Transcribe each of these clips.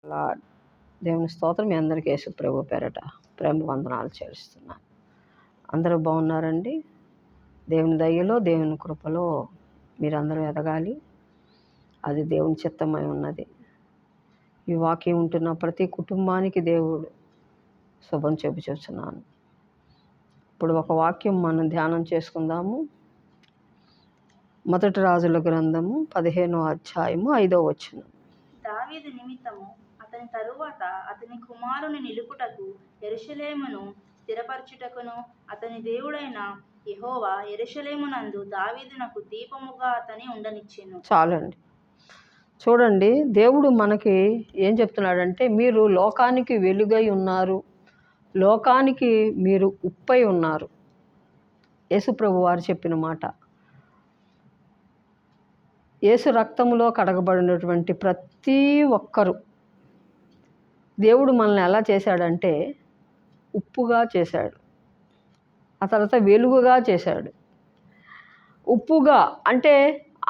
అలా దేవుని స్తోత్రం. మీ అందరికీ యేసు ప్రభు పేరట ప్రేమ వందనాలు చెల్లిస్తున్నాను. అందరూ బాగున్నారండి? దేవుని దయలో దేవుని కృపలో మీరందరూ ఎదగాలి. అది దేవుని చిత్తమై ఉన్నది. ఈ వాక్యం ఉంటున్న ప్రతి కుటుంబానికి దేవుడు శుభం చెప్పుచున్నాను. ఇప్పుడు ఒక వాక్యం మనం ధ్యానం చేసుకుందాము. మొదటి రాజుల గ్రంథము 15వ అధ్యాయము 5వ వచనం. దావీదు నిమిత్తము అతని తరువాత అతని కుమారుని నిలుపుటకు యెరూషలేమును స్థిరపరచుటకును అతని దేవుడైన యెహోవా యెరూషలేమునందు దావీదునకు దీపముగా అతని ఉండనిచ్చెను. చాలండి. చూడండి, దేవుడు మనకి ఏం చెప్తున్నాడంటే, మీరు లోకానికి వెలుగై ఉన్నారు, లోకానికి మీరు ఉప్పై ఉన్నారు. యేసుప్రభు వారు చెప్పిన మాట. యేసు రక్తంలో కడగబడినటువంటి ప్రతి ఒక్కరు దేవుడు మనల్ని ఎలా చేశాడంటే ఉప్పుగా చేశాడు, ఆ తర్వాత వెలుగుగా చేశాడు. ఉప్పుగా అంటే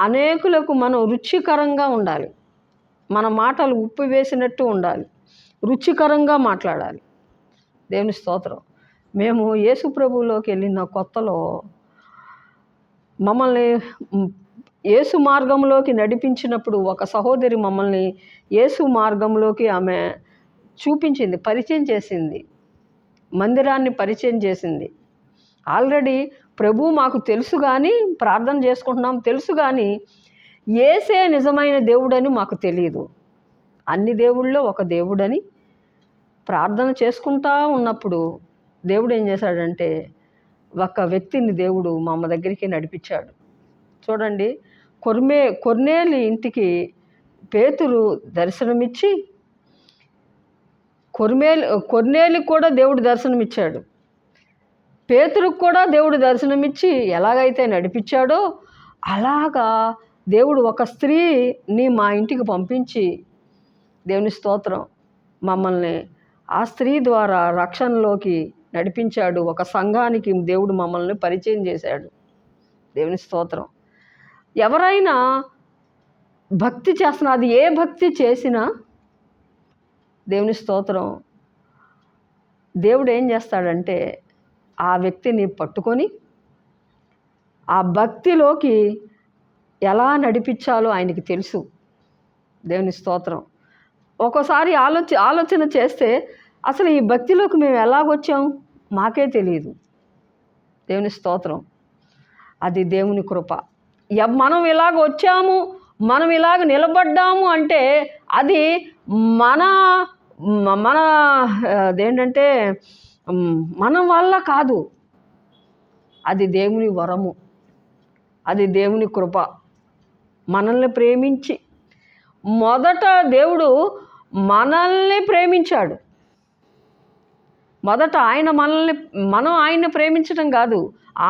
అనేకులకు మనం రుచికరంగా ఉండాలి, మన మాటలు ఉప్పు వేసినట్టు ఉండాలి, రుచికరంగా మాట్లాడాలి. దేవుని స్తోత్రం. మేము యేసు ప్రభువులోకి వెళ్ళిన కొత్తలో మమ్మల్ని యేసు మార్గంలోకి నడిపించినప్పుడు ఒక సహోదరి మమ్మల్ని యేసు మార్గంలోకి ఆమె చూపించింది, పరిచయం చేసింది, మందిరాన్ని పరిచయం చేసింది. ఆల్రెడీ ప్రభు మాకు తెలుసు, కానీ ప్రార్థన చేసుకుంటున్నాం తెలుసు, కానీ యేసే నిజమైన దేవుడని మాకు తెలియదు. అన్ని దేవుళ్ళో ఒక దేవుడని ప్రార్థన చేసుకుంటా ఉన్నప్పుడు దేవుడు ఏం చేశాడంటే ఒక వ్యక్తిని దేవుడు మా అమ్మ దగ్గరికి నడిపించాడు. చూడండి, కొర్నేలి ఇంటికి పేతురు దర్శనమిచ్చి కొర్నేలికి కూడా దేవుడు దర్శనమిచ్చాడు. పేతురుకు కూడా దేవుడు దర్శనమిచ్చి ఎలాగైతే నడిపించాడో అలాగా దేవుడు ఒక స్త్రీని మా ఇంటికి పంపించి, దేవుని స్తోత్రం, మమ్మల్ని ఆ స్త్రీ ద్వారా రక్షణలోకి నడిపించాడు. ఒక సంఘానికి దేవుడు మమ్మల్ని పరిచయం చేశాడు. దేవుని స్తోత్రం. ఎవరైనా భక్తి చేస్తున్నా, అది ఏ భక్తి చేసినా దేవుని స్తోత్రం, దేవుడు ఏం చేస్తాడంటే ఆ వ్యక్తిని పట్టుకొని ఆ భక్తిలోకి ఎలా నడిపించాలో ఆయనకి తెలుసు. దేవుని స్తోత్రం. ఒక్కోసారి ఆలోచన చేస్తే అసలు ఈ భక్తిలోకి మేము ఎలాగొచ్చాం మాకే తెలియదు. దేవుని స్తోత్రం. అది దేవుని కృప. మనం ఇలాగ వచ్చాము, మనం ఇలాగ నిలబడ్డాము అంటే అది మన అదేంటంటే మన వల్ల కాదు, అది దేవుని వరము, అది దేవుని కృప. మనల్ని ప్రేమించి మొదట దేవుడు మనల్ని ప్రేమించాడు. మొదట మనం ఆయన్ని ప్రేమించడం కాదు,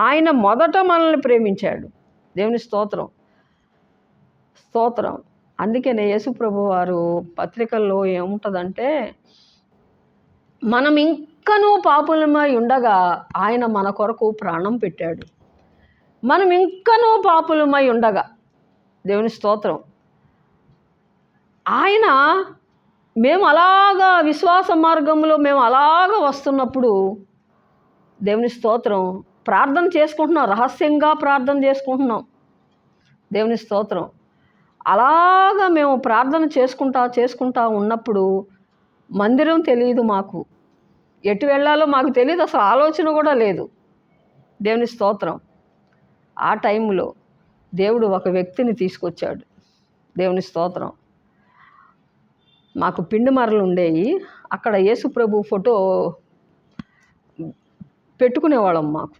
ఆయన మొదట మనల్ని ప్రేమించాడు. దేవుని స్తోత్రం. అందుకనే యేసు ప్రభు వారు పత్రికల్లో ఏముంటుందంటే, మనం ఇంకనూ పాపులమై ఉండగా ఆయన మన కొరకు ప్రాణం పెట్టాడు. మనం ఇంకనూ పాపులమై ఉండగా, దేవుని స్తోత్రం, ఆయన మేము అలాగా విశ్వాస మార్గంలో మేము అలాగా వస్తున్నప్పుడు దేవుని స్తోత్రం ప్రార్థన చేసుకుంటున్నాం, రహస్యంగా ప్రార్థన చేసుకుంటున్నాం. దేవుని స్తోత్రం. అలాగా మేము ప్రార్థన చేసుకుంటా ఉన్నప్పుడు మందిరం తెలియదు, మాకు ఎటు వెళ్ళాలో మాకు తెలియదు, అసలు ఆలోచన కూడా లేదు. దేవుని స్తోత్రం. ఆ టైంలో దేవుడు ఒక వ్యక్తిని తీసుకొచ్చాడు. దేవుని స్తోత్రం. మాకు పిండి మరలు ఉండేవి, అక్కడ యేసు ప్రభు ఫోటో పెట్టుకునేవాళ్ళం. మాకు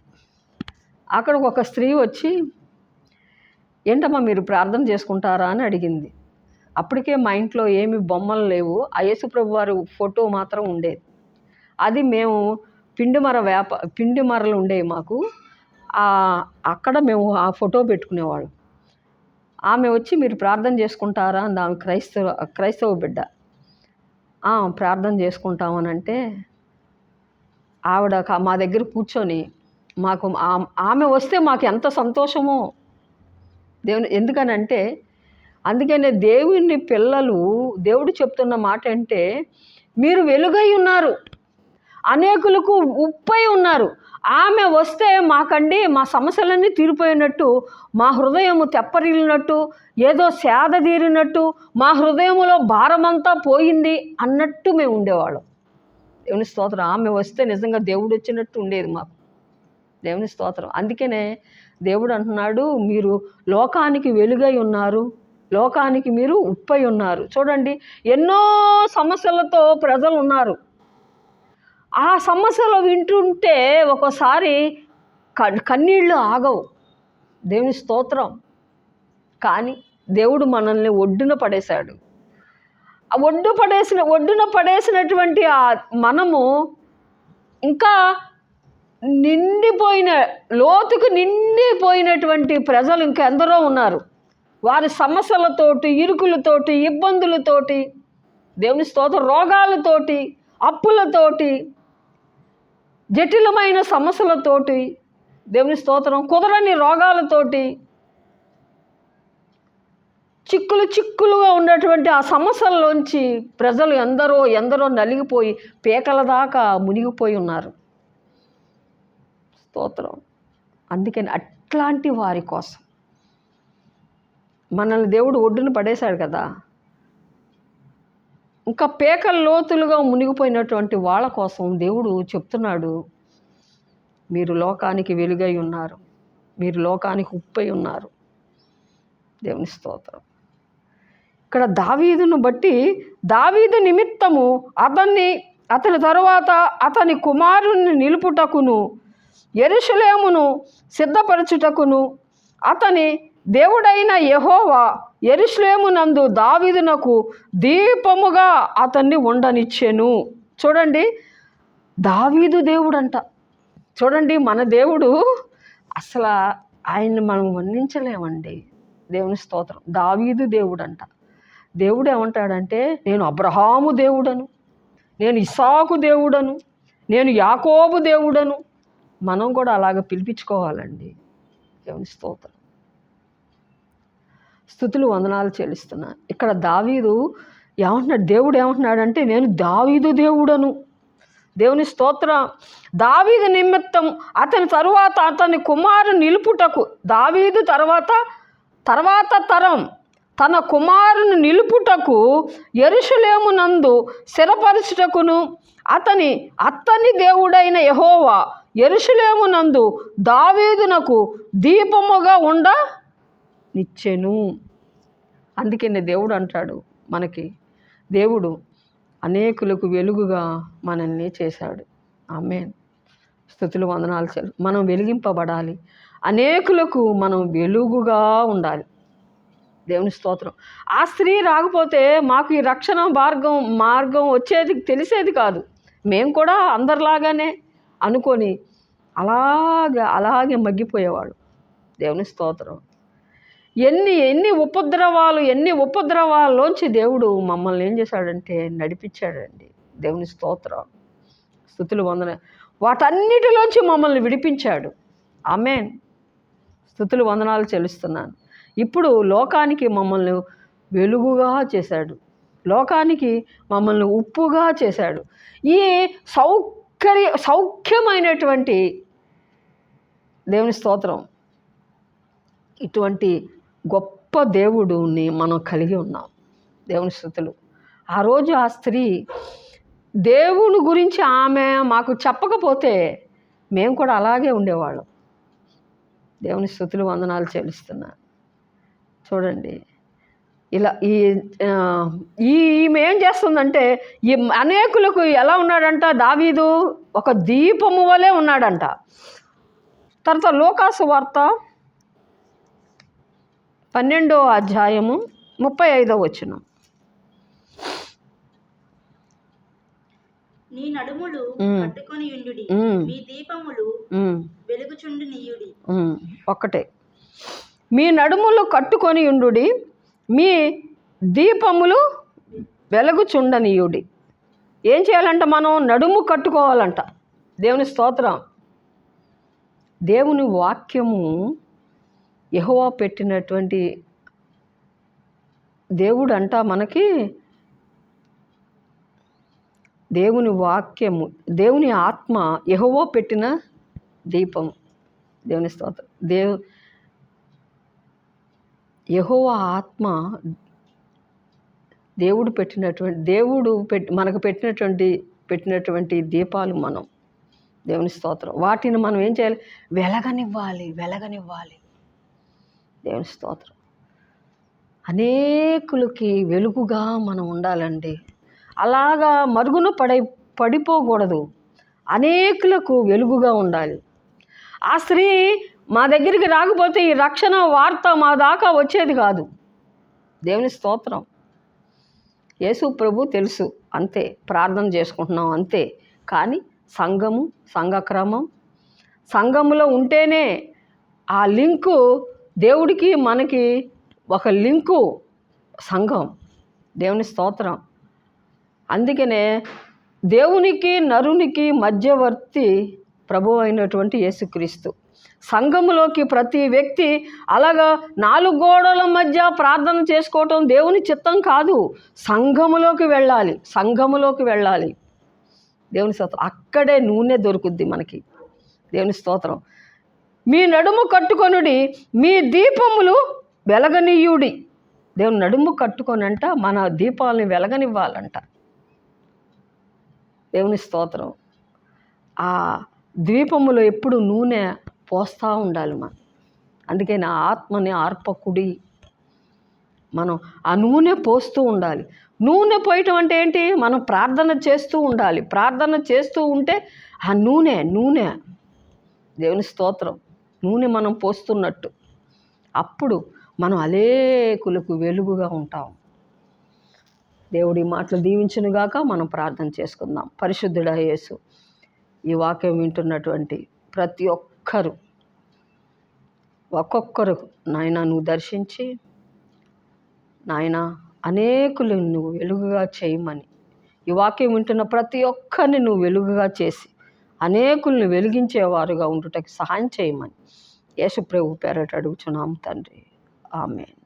అక్కడికి ఒక స్త్రీ వచ్చి, ఏంటమ్మా మీరు ప్రార్థన చేసుకుంటారా అని అడిగింది. అప్పటికే మా ఇంట్లో ఏమి బొమ్మలు లేవు, ఆ యేసు ప్రభు వారి ఫోటో మాత్రం ఉండేది. అది మేము పిండి మరలు ఉండేవి మాకు, అక్కడ మేము ఆ ఫోటో పెట్టుకునేవాళ్ళం. ఆమె వచ్చి మీరు ప్రార్థన చేసుకుంటారా అంది. ఆమె క్రైస్తవ బిడ్డ. ప్రార్థన చేసుకుంటామనంటే ఆవిడ మా దగ్గర కూర్చొని ఆమె వస్తే మాకు ఎంత సంతోషమో దేవుని. ఎందుకనంటే అందుకనే దేవుని పిల్లలు, దేవుడు చెప్తున్న మాట అంటే, మీరు వెలుగై ఉన్నారు, అనేకులకు ఉప్పై ఉన్నారు. ఆమె వస్తే మాకండి మా సమస్యలన్నీ తీరిపోయినట్టు, మా హృదయము తెప్పరిల్లినట్టు, ఏదో సేద తీరినట్టు, మా హృదయములో భారమంతా పోయింది అన్నట్టు మేము ఉండేవాళ్ళం. దేవుని స్తోత్రం. ఆమె వస్తే నిజంగా దేవుడు వచ్చినట్టు ఉండేది మాకు. దేవుని స్తోత్రం. అందుకనే దేవుడు అంటున్నాడు, మీరు లోకానికి వెలుగై ఉన్నారు, లోకానికి మీరు ఉప్పై ఉన్నారు. చూడండి, ఎన్నో సమస్యలతో ప్రజలు ఉన్నారు. ఆ సమస్యలు వింటుంటే ఒక్కోసారి కన్నీళ్ళు ఆగవు. దేవుని స్తోత్రం. కానీ దేవుడు మనల్ని ఒడ్డున పడేశాడు. ఆ ఒడ్డున పడేసినటువంటి ఆ మనము ఇంకా లోతుకు నిండిపోయినటువంటి ప్రజలు ఇంకా ఎందరో ఉన్నారు. వారి సమస్యలతోటి, ఇరుకులతోటి, ఇబ్బందులతోటి, దేవుని స్తోత్రం, రోగాలతోటి, అప్పులతోటి, జటిలమైన సమస్యలతోటి, దేవుని స్తోత్రం, కుదరని రోగాలతోటి, చిక్కులుగా ఉన్నటువంటి ఆ సమస్యల్లోంచి ప్రజలు ఎందరో నలిగిపోయి పీకల దాకా మునిగిపోయి ఉన్నారు. స్తోత్రం. అందుకని అట్లాంటి వారి కోసం మనల్ని దేవుడు ఒడ్డున పడేశాడు కదా. ఇంకా పీకల లోతులుగా మునిగిపోయినటువంటి వాళ్ళ కోసం దేవుడు చెప్తున్నాడు, మీరు లోకానికి వెలుగై ఉన్నారు, మీరు లోకానికి ఉప్పై ఉన్నారు. దేవుని స్తోత్రం. ఇక్కడ దావీదును బట్టి, దావీదు నిమిత్తము అతని తరువాత అతని కుమారుని నిలుపుటకును, యెరూషలేమును సిద్ధపరచుటకును, అతని దేవుడైన యెహోవా యెరూషలేమునందు దావీదునకు దీపముగా అతన్ని ఉండనిచ్చెను. చూడండి, దావీదు దేవుడంట. చూడండి, మన దేవుడు అసలు ఆయన్ని మనం వర్ణించలేమండి. దేవుని స్తోత్రం. దావీదు దేవుడంట. దేవుడు ఏమంటాడంటే, నేను అబ్రహాము దేవుడను, నేను ఇస్సాకు దేవుడను, నేను యాకోబు దేవుడను. మనం కూడా అలాగ పిలిపించుకోవాలండి. దేవుని స్తోత్రం. స్తుతులు వందనాలు చెల్లిస్తున్నాను. ఇక్కడ దావీదు ఏమంటున్నాడు, దేవుడు ఏమంటున్నాడంటే, నేను దావీదు దేవుడను. దేవుని స్తోత్రం. దావీదు నిమిత్తం అతని తరువాత అతని కుమారుని నిలుపుటకు, దావీదు తర్వాత తరం తన కుమారుని నిలుపుటకు యెరూషలేమునందు స్థిరపరచుటకును, అతని దేవుడైన యెహోవా యెరూషలేమునందు దావీదునకు దీపముగా ఉండనిచ్చెను. అందుకనే దేవుడు అంటాడు, మనకి దేవుడు అనేకులకు వెలుగుగా మనల్ని చేశాడు. ఆమేన్. స్తుతులు వందనాలు. మనం వెలిగింపబడాలి, అనేకులకు మనం వెలుగుగా ఉండాలి. దేవుని స్తోత్రం. ఆ స్త్రీ రాకపోతే మాకు ఈ రక్షణ మార్గం వచ్చేది తెలిసేది కాదు. మేము కూడా అందరిలాగానే అనుకొని అలాగే మగ్గిపోయేవాడు. దేవుని స్తోత్రం. ఎన్ని ఉపద్రవాల్లోంచి దేవుడు మమ్మల్ని ఏం చేశాడంటే నడిపించాడండి. దేవుని స్తోత్రం. స్తుతులు వందన. వాటన్నిటిలోంచి మమ్మల్ని విడిపించాడు. ఆమేన్. స్తుతులు వందనాలు చెల్లిస్తున్నాను. ఇప్పుడు లోకానికి మమ్మల్ని వెలుగుగా చేశాడు, లోకానికి మమ్మల్ని ఉప్పుగా చేశాడు. ఈ సౌఖ్యమైనటువంటి దేవుని స్తోత్రం, ఇటువంటి గొప్ప దేవుడిని మనం కలిగి ఉన్నాం. దేవుని స్తుతులు. ఆ రోజు ఆ స్త్రీ దేవుని గురించి ఆమె మాకు చెప్పకపోతే మేము కూడా అలాగే ఉండేవాళ్ళం. దేవుని స్తుతులు వందనాలు చెల్లిస్తున్నాను. చూడండి, ఇలా ఈమె ఏం చేస్తుందంటే, ఈ అనేకులకు ఎలా ఉన్నాడంట, దావీదు ఒక దీపము వలె ఉన్నాడంట. తర్వాత లూకాసు వార్త 12వ అధ్యాయము 35వ వచనం. నీ నడుములు కట్టుకొని యుండుడి, మీ దీపములు వెలుగుచుండునియుడి. ఒక్కటే, మీ నడుములు కట్టుకొని యుండుడి, మీ దీపములు వెలుగుచుండనీయుడి. ఏం చేయాలంట? మనం నడుము కట్టుకోవాలంట. దేవుని స్తోత్రం. దేవుని వాక్యము యెహోవా పెట్టినటువంటి దేవుడు అంట మనకి దేవుని వాక్యము, దేవుని ఆత్మ యెహోవా పెట్టిన దీపము. దేవుని స్తోత్రం. యెహోవా ఆత్మ దేవుడు మనకు పెట్టినటువంటి దీపాలు మనం. దేవుని స్తోత్రం. వాటిని మనం ఏం చేయాలి? వెలగనివ్వాలి. దేవుని స్తోత్రం. అనేకులకి వెలుగుగా మనం ఉండాలండి. అలాగా మరుగున పడిపోకూడదు. అనేకులకు వెలుగుగా ఉండాలి. ఆ స్త్రీ మా దగ్గరికి రాకపోతే ఈ రక్షణ వార్త మా దాకా వచ్చేది కాదు. దేవుని స్తోత్రం. యేసు ప్రభు తెలుసు, అంతే. ప్రార్థన చేసుకుంటున్నాం, అంతే. కానీ సంఘక్రమం, సంఘములో ఉంటేనే ఆ లింకు, దేవుడికి మనకి ఒక లింకు సంఘం. దేవుని స్తోత్రం. అందుకనే దేవునికి నరునికి మధ్యవర్తి ప్రభువు అయినటువంటి యేసుక్రీస్తు. సంఘములోకి ప్రతి వ్యక్తి అలాగా 4 గోడల మధ్య ప్రార్థన చేసుకోవటం దేవుని చిత్తం కాదు. సంఘములోకి వెళ్ళాలి. దేవుని స్తోత్రం. అక్కడే నూనె దొరుకుద్ది మనకి. దేవుని స్తోత్రం. మీ నడుము కట్టుకొనుడి, మీ దీపములు వెలగనీయుడి. దేవుని నడుము కట్టుకొనంట మన దీపాలని వెలగనివ్వాలంట. దేవుని స్తోత్రం. ఆ దీపములో ఎప్పుడు నూనె పోస్తూ ఉండాలి మనం. అందుకే నా ఆత్మని ఆర్పకుడి. మనం ఆ నూనె పోస్తూ ఉండాలి. నూనె పోయటం అంటే ఏంటి? మనం ప్రార్థన చేస్తూ ఉండాలి. ప్రార్థన చేస్తూ ఉంటే ఆ నూనె దేవుని స్తోత్రం, నూనె మనం పోస్తున్నట్టు. అప్పుడు మనం అనేకులకు వెలుగుగా ఉంటాం. దేవుడి మాటలు దీవించునుగాక. మనం ప్రార్థన చేసుకుందాం. పరిశుద్ధుడా యేసు, ఈ వాక్యం వింటున్నటువంటి ప్రతి ఒక్కొక్కరు నాయన నువ్వు దర్శించి, నాయన అనేకులు నువ్వు వెలుగుగా చేయమని, ఈ వాక్యం వింటున్న ప్రతి ఒక్కరిని నువ్వు వెలుగుగా చేసి అనేకుల్ని వెలిగించేవారుగా ఉండుటకు సహాయం చేయమని యేసు ప్రభు పేరట అడుగుచున్నాం తండ్రి. ఆమేన్.